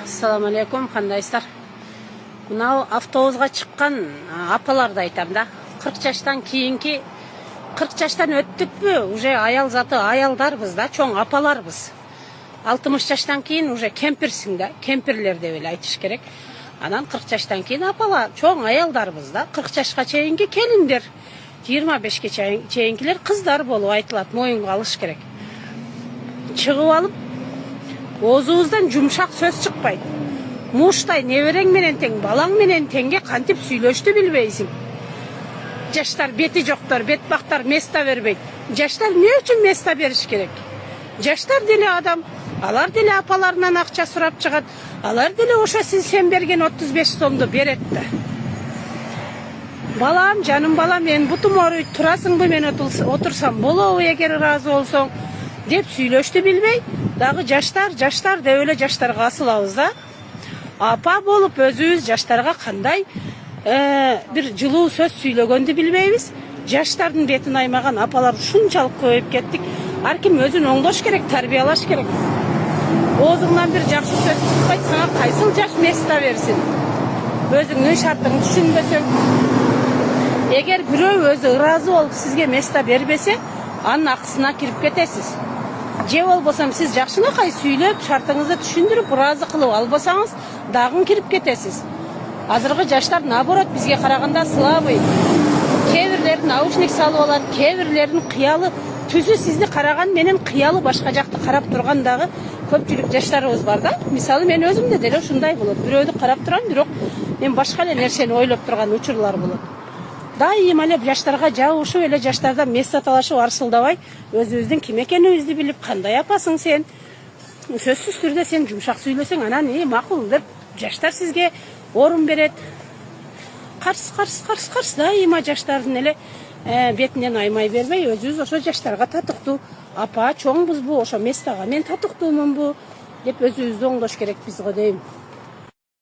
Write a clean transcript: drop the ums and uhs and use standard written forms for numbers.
Ассаламу алейкум, кандайсыздар? Мынау автобусга чыккан апаларды айтам да. 40 жаштан кийинки 40 жаштан өттүкпү? Уже аял заты аялдарбыз да, чоң апаларбыз. 60 жаштан кийин уже кемпирсиң да, кемпирлер деп эле айтыш керек. Анан 40 жаштан кийин апалар, чоң аялдарбыз да. 40 жашка чейинки келиндер, 25ке чейинкилер кыздар болуп айтылат, моюнга алыш керек. Чыгып алып, оозубуздан жумшак сөз чыкпайт. Муштай неберең менен тең, балаң менен теңге кантип сүйлөштү билбейсиң. Жаштар бети жоктор, бетбактар места бербейт. Жаштар эмне үчүн места бериш керек? Жаштар деле адам, алар деле апаларынан акча сурап чыгат. Алар деле ошо сен берген 35 сомду берет да. Балам, жаным балам, мен бутум ооруйт, турасыңбы, мен отурсам болобу эгер ыраазы болсоң деп сүйлөштү билбей, дагы жаштар деп эле жаштарга асылабыз да. Апа болуп өзүбүз жаштарга кандай бир жылуу сөз сүйлөгөндү билбейбиз. Жаштардын бетин аймаган апалар ушунчалык көбөйүп кеттик. Ар ким өзүн оңдош керек, тарбиялаш керек. Оозуңдан бир жакшы сөз чыкпайт, сага кайсыл жаш места берсин? Өзүңдүн шартыңды түшүнбөсөң, эгер бирөө өзү ыраазы болуп сизге места бербесе, анын акысына кирип кетесиз. Же болбосом сиз жакшынакай сүйлөп, шартыңызды түшүндүрүп, ыраазы кылып албасаңыз, дагы кирип кетесиз. Азыркы жаштар наоборот бизге караганда слабый. Кээ-бирлери наушник салып алат, кээ-бирлеринин кыялы түзү сизди караган менен кыялы башка жакты карап турган дагы көпчүлүк жаштарыбыз бар да. Мисалы мен өзүмдө деле ушундай болот. Бирөөдү карап турам, бирок мен башка эле нерсени ойлоп турган учурлар болот. Дайыма эле жаштарга жабышып эле жаштардан место талашып арсылдабай, өзүбүздүн ким экенибизди билип, кандай апасың сен? Сөзсүз түрдө сен жумшак сүйлөсөң, анан макул деп жаштар сизге орун берет. Карс дайыма жаштардын эле бетинен аймай бербей, өзүбүз ошо жаштарга татыктуу, апа чоңбузбу, ошо местага мен татыктуумунбу деп өзүбүздү оңдош керек биз го дейм.